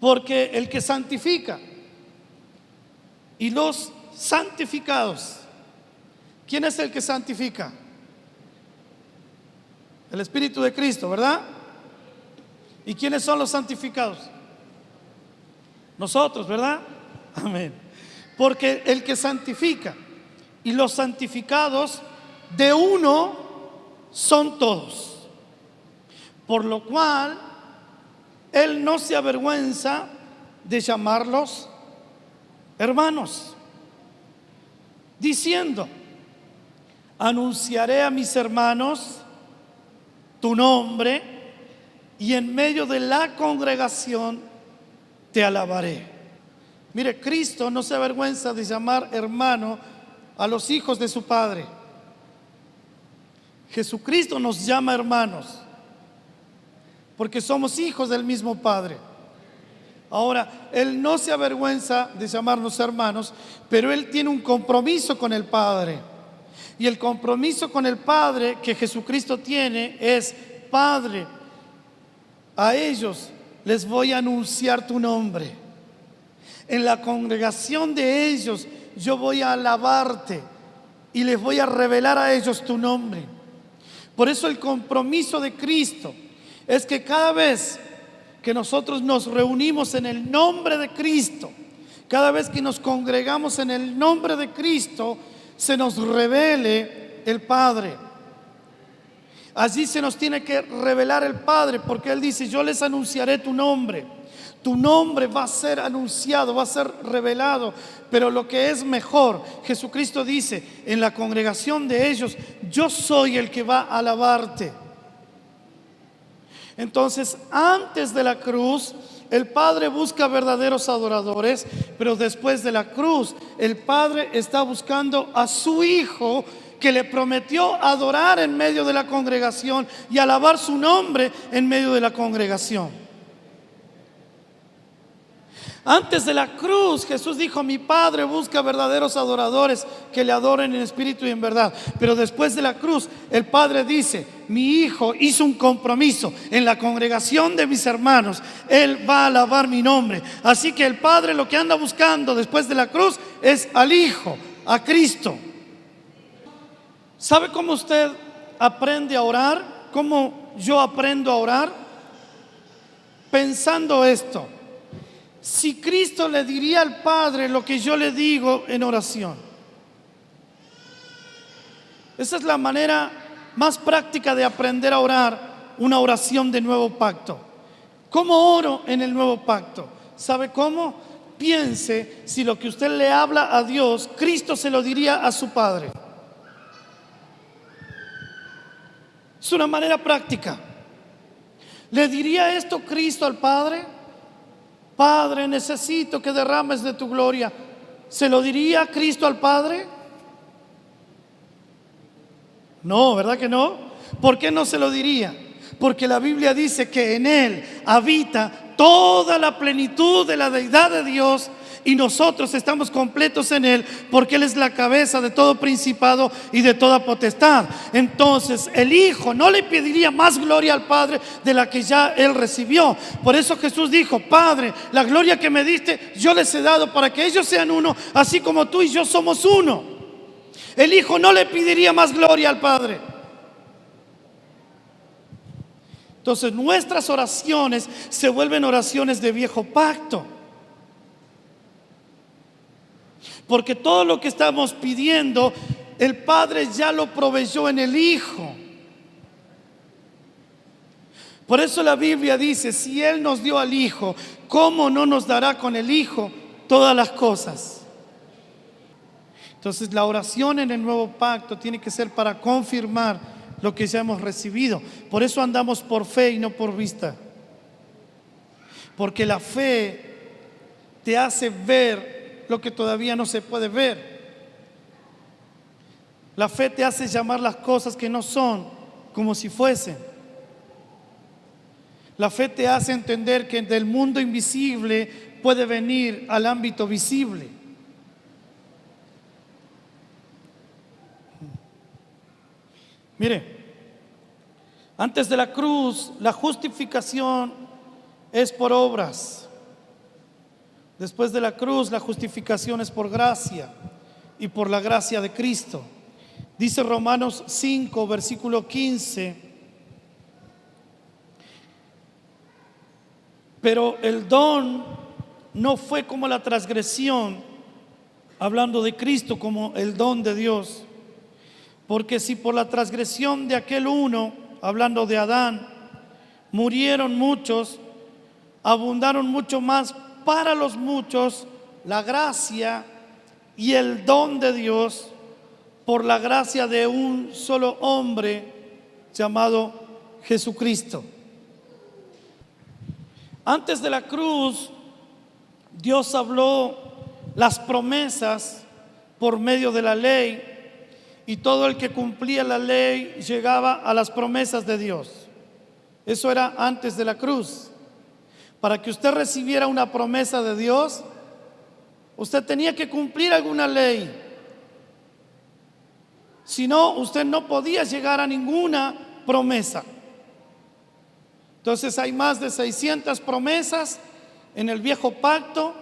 Porque el que santifica y los santificados, ¿quién es el que santifica? El Espíritu de Cristo, ¿verdad? ¿Y quiénes son los santificados? Nosotros, ¿verdad? Amén. Porque el que santifica y los santificados de uno son todos. Por lo cual, Él no se avergüenza de llamarlos hermanos, diciendo: anunciaré a mis hermanos tu nombre, y en medio de la congregación te alabaré. Mire, Cristo no se avergüenza de llamar hermano a los hijos de su Padre. Jesucristo nos llama hermanos porque somos hijos del mismo Padre. Ahora, Él no se avergüenza de llamarnos hermanos, pero Él tiene un compromiso con el Padre. Y el compromiso con el Padre que Jesucristo tiene es: Padre, a ellos les voy a anunciar tu nombre. En la congregación de ellos yo voy a alabarte y les voy a revelar a ellos tu nombre. Por eso el compromiso de Cristo es que cada vez que nosotros nos reunimos en el nombre de Cristo, cada vez que nos congregamos en el nombre de Cristo, se nos revele el Padre. Allí se nos tiene que revelar el Padre, porque Él dice: yo les anunciaré tu nombre. Tu nombre va a ser anunciado, va a ser revelado. Pero lo que es mejor, Jesucristo dice: en la congregación de ellos, yo soy el que va a alabarte. Entonces, antes de la cruz, el Padre busca verdaderos adoradores, pero después de la cruz, el Padre está buscando a su Hijo, que le prometió adorar en medio de la congregación y alabar su nombre en medio de la congregación. Antes de la cruz, Jesús dijo: mi Padre busca verdaderos adoradores que le adoren en espíritu y en verdad. Pero después de la cruz, el Padre dice: mi Hijo hizo un compromiso en la congregación de mis hermanos, Él va a alabar mi nombre. Así que el Padre lo que anda buscando después de la cruz es al Hijo, a Cristo. ¿Sabe cómo usted aprende a orar? ¿Cómo yo aprendo a orar? Pensando esto: si Cristo le diría al Padre lo que yo le digo en oración. Esa es la manera más práctica de aprender a orar una oración de nuevo pacto. ¿Cómo oro en el nuevo pacto? ¿Sabe cómo? Piense si lo que usted le habla a Dios, Cristo se lo diría a su Padre. Es una manera práctica. ¿Le diría esto Cristo al Padre? Padre, necesito que derrames de tu gloria. ¿Se lo diría Cristo al Padre? No, ¿verdad que no? ¿Por qué no se lo diría? Porque la Biblia dice que en Él habita toda la plenitud de la deidad de Dios, y nosotros estamos completos en Él, porque Él es la cabeza de todo principado y de toda potestad. Entonces el Hijo no le pediría más gloria al Padre de la que ya Él recibió. Por eso Jesús dijo: Padre, la gloria que me diste yo les he dado, para que ellos sean uno, así como tú y yo somos uno. El Hijo no le pediría más gloria al Padre. Entonces nuestras oraciones se vuelven oraciones de viejo pacto, porque todo lo que estamos pidiendo, el Padre ya lo proveyó en el Hijo. Por eso la Biblia dice: si Él nos dio al Hijo, ¿cómo no nos dará con el Hijo todas las cosas? Entonces la oración en el nuevo pacto tiene que ser para confirmar lo que ya hemos recibido. Por eso andamos por fe y no por vista, porque la fe te hace ver lo que todavía no se puede ver. La fe te hace llamar las cosas que no son como si fuesen. La fe te hace entender que del mundo invisible puede venir al ámbito visible. Mire, antes de la cruz, la justificación es por obras. Después de la cruz, la justificación es por gracia y por la gracia de Cristo. Dice Romanos 5, versículo 15: pero el don no fue como la transgresión, hablando de Cristo como el don de Dios. Porque si por la transgresión de aquel uno, hablando de Adán, murieron muchos, abundaron mucho más para los muchos la gracia y el don de Dios por la gracia de un solo hombre llamado Jesucristo. Antes de la cruz, Dios habló las promesas por medio de la ley, y todo el que cumplía la ley llegaba a las promesas de Dios. Eso era antes de la cruz. Para que usted recibiera una promesa de Dios, usted tenía que cumplir alguna ley. Si no, usted no podía llegar a ninguna promesa. Entonces hay más de 600 promesas en el viejo pacto,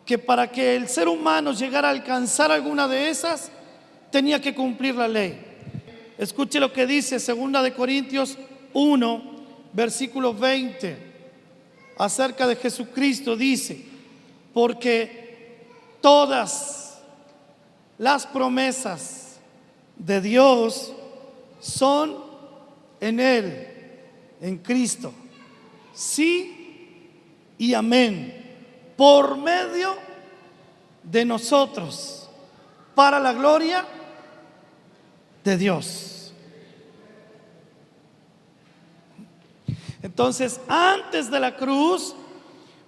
que para que el ser humano llegara a alcanzar alguna de esas, tenía que cumplir la ley. Escuche lo que dice 2 de Corintios 1, versículo 20. Acerca de Jesucristo dice: porque todas las promesas de Dios son en Él, en Cristo, sí y amén, por medio de nosotros, para la gloria de Dios. Entonces, antes de la cruz,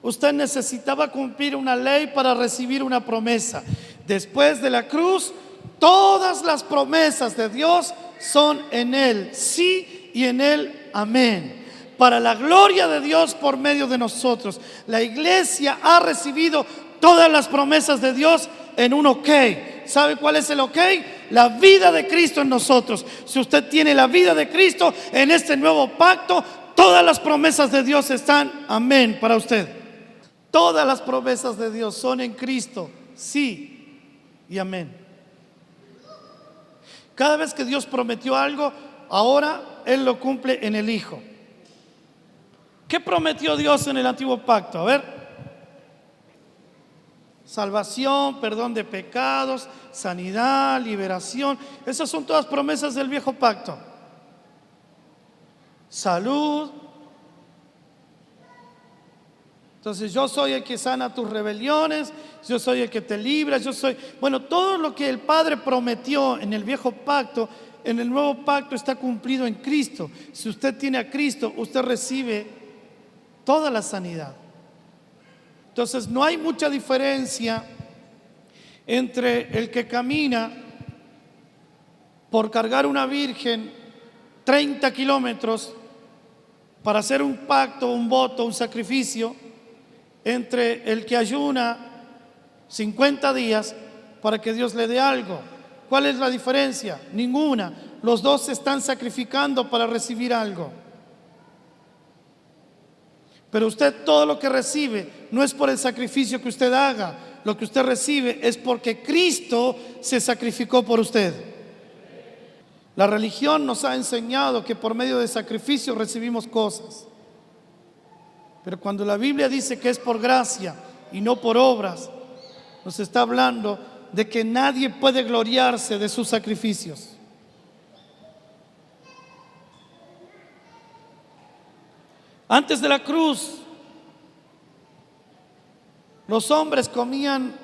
usted necesitaba cumplir una ley para recibir una promesa. Después de la cruz, todas las promesas de Dios son en Él, sí, y en Él, amén, para la gloria de Dios por medio de nosotros. La iglesia ha recibido todas las promesas de Dios en un ok. ¿Sabe cuál es el ok? La vida de Cristo en nosotros. Si usted tiene la vida de Cristo en este nuevo pacto, todas las promesas de Dios están, amén, para usted. Todas las promesas de Dios son en Cristo, sí y amén. Cada vez que Dios prometió algo, ahora Él lo cumple en el Hijo. ¿Qué prometió Dios en el antiguo pacto? A ver: salvación, perdón de pecados, sanidad, liberación. Esas son todas promesas del viejo pacto. Salud. Entonces, yo soy el que sana tus rebeliones, yo soy el que te libra, yo soy... Bueno, todo lo que el Padre prometió en el viejo pacto, en el nuevo pacto está cumplido en Cristo. Si usted tiene a Cristo, usted recibe toda la sanidad. Entonces, no hay mucha diferencia entre el que camina por cargar una virgen 30 kilómetros para hacer un pacto, un voto, un sacrificio, entre el que ayuna 50 días para que Dios le dé algo. ¿Cuál es la diferencia? Ninguna. Los dos se están sacrificando para recibir algo. Pero usted, todo lo que recibe no es por el sacrificio que usted haga. Lo que usted recibe es porque Cristo se sacrificó por usted. La religión nos ha enseñado que por medio de sacrificio recibimos cosas. Pero cuando la Biblia dice que es por gracia y no por obras, nos está hablando de que nadie puede gloriarse de sus sacrificios. Antes de la cruz, los hombres comían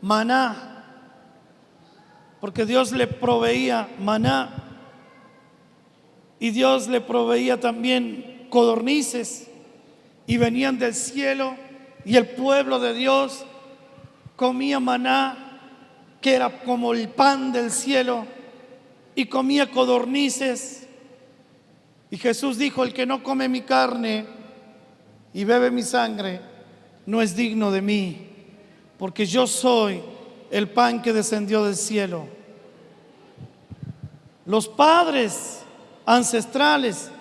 maná, porque Dios le proveía maná, y Dios le proveía también codornices, y venían del cielo, y el pueblo de Dios comía maná, que era como el pan del cielo, y comía codornices. Y Jesús dijo: el que no come mi carne y bebe mi sangre no es digno de mí, porque yo soy el pan que descendió del cielo. Los padres ancestrales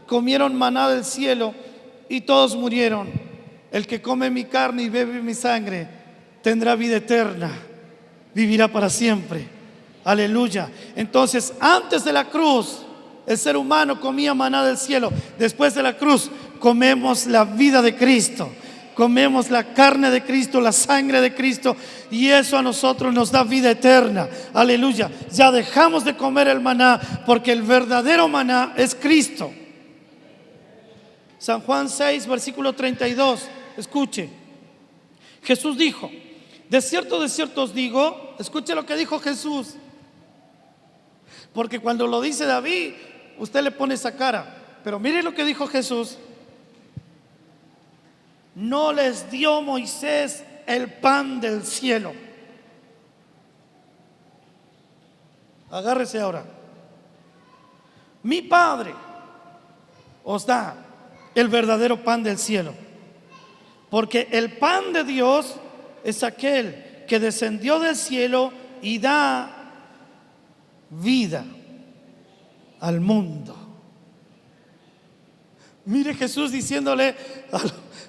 comieron maná del cielo y todos murieron. el que come mi carne y bebe mi sangre tendrá vida eterna, vivirá para siempre. Aleluya. Entonces, antes de la cruz, el ser humano comía maná del cielo. Después de la cruz, comemos la vida de Cristo. Comemos la carne de Cristo, la sangre de Cristo, y eso a nosotros nos da vida eterna. Aleluya. Ya dejamos de comer el maná, porque el verdadero maná es Cristo. San Juan 6, versículo 32. Escuche. Jesús dijo: de cierto os digo. Escuche lo que dijo Jesús, porque cuando lo dice David, usted le pone esa cara. Pero mire lo que dijo Jesús: no les dio Moisés el pan del cielo. Agárrese ahora. Mi Padre os da el verdadero pan del cielo, porque el pan de Dios es aquel que descendió del cielo y da vida al mundo. Mire Jesús diciéndole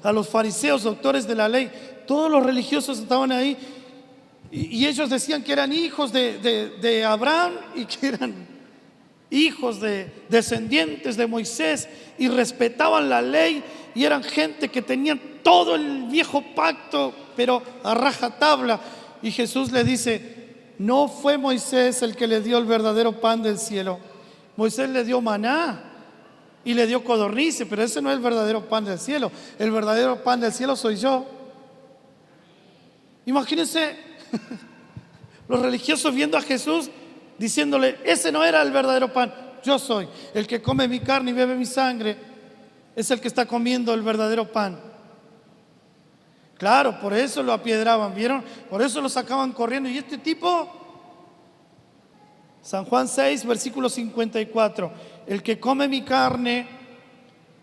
a los fariseos, doctores de la ley, todos los religiosos estaban ahí, y ellos decían que eran hijos de Abraham y que eran hijos de descendientes de Moisés, y respetaban la ley, y eran gente que tenían todo el viejo pacto, pero a rajatabla. Y Jesús le dice: no fue Moisés el que le dio el verdadero pan del cielo. Moisés le dio maná y le dio codornices, pero ese no es el verdadero pan del cielo. El verdadero pan del cielo soy yo. Imagínense los religiosos viendo a Jesús diciéndole: ese no era el verdadero pan, yo soy. El que come mi carne y bebe mi sangre es el que está comiendo el verdadero pan. Claro, por eso lo apiedraban, ¿vieron? Por eso lo sacaban corriendo. Y este tipo, San Juan 6, versículo 54: el que come mi carne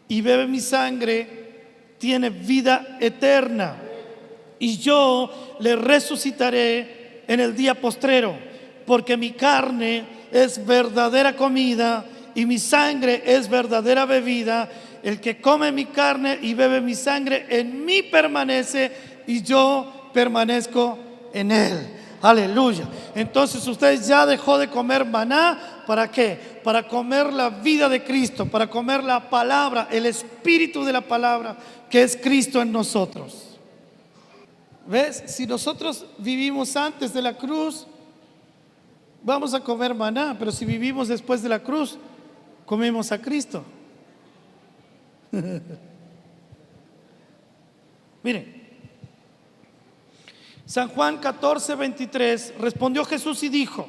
y bebe mi sangre tiene vida eterna, y yo le resucitaré en el día postrero, porque mi carne es verdadera comida y mi sangre es verdadera bebida. El que come mi carne y bebe mi sangre en mí permanece, y yo permanezco en él. Aleluya. Entonces usted ya dejó de comer maná. ¿Para qué? Para comer la vida de Cristo, para comer la palabra, el espíritu de la palabra, que es Cristo en nosotros. ¿Ves? Si nosotros vivimos antes de la cruz, vamos a comer maná, pero si vivimos después de la cruz, comemos a Cristo. Miren, San Juan 14, 23, respondió Jesús y dijo,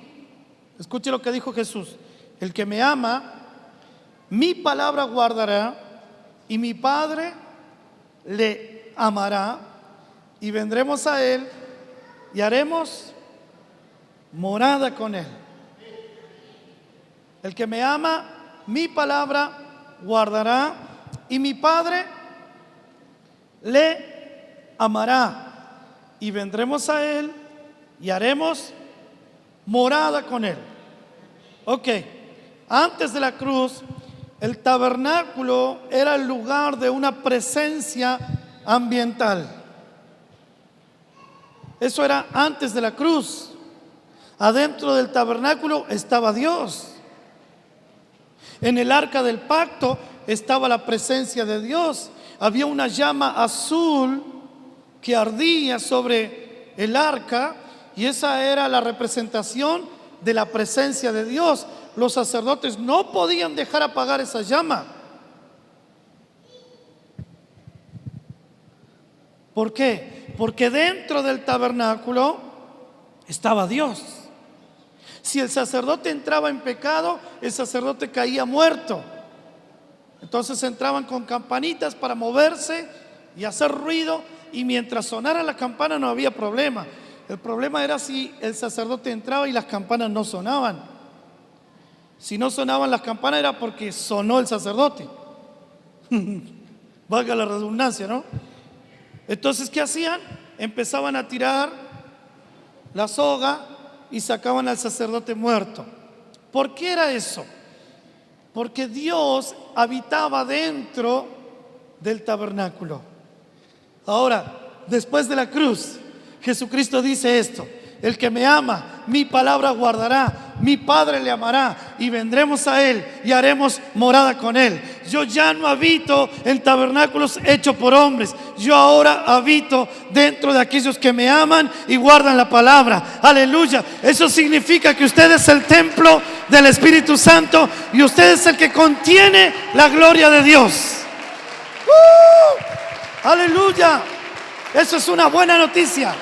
escuche lo que dijo Jesús: el que me ama, mi palabra guardará, y mi Padre le amará, y vendremos a él y haremos morada con él. El que me ama, mi palabra guardará, y mi Padre le amará, y vendremos a él y haremos morada con él. Ok, antes de la cruz, el tabernáculo era el lugar de una presencia ambiental. Eso era antes de la cruz. Adentro del tabernáculo estaba Dios. En el arca del pacto estaba la presencia de Dios. Había una llama azul que ardía sobre el arca, y esa era la representación de la presencia de Dios. Los sacerdotes no podían dejar apagar esa llama. ¿Por qué? Porque dentro del tabernáculo estaba Dios. Si el sacerdote entraba en pecado, el sacerdote caía muerto. Entonces entraban con campanitas para moverse y hacer ruido, y mientras sonara la campana no había problema. El problema era si el sacerdote entraba y las campanas no sonaban. Si no sonaban las campanas era porque sonó el sacerdote. Valga la redundancia, ¿no? Entonces, ¿qué hacían? Empezaban a tirar la soga y sacaban al sacerdote muerto. ¿Por qué era eso? Porque Dios habitaba dentro del tabernáculo. Ahora, después de la cruz, Jesucristo dice esto: el que me ama, mi palabra guardará, mi Padre le amará y vendremos a Él y haremos morada con Él. Yo ya no habito en tabernáculos hechos por hombres, yo ahora habito dentro de aquellos que me aman y guardan la palabra. Aleluya. Eso significa que usted es el templo del Espíritu Santo y usted es el que contiene la gloria de Dios. Aleluya. Eso es una buena noticia.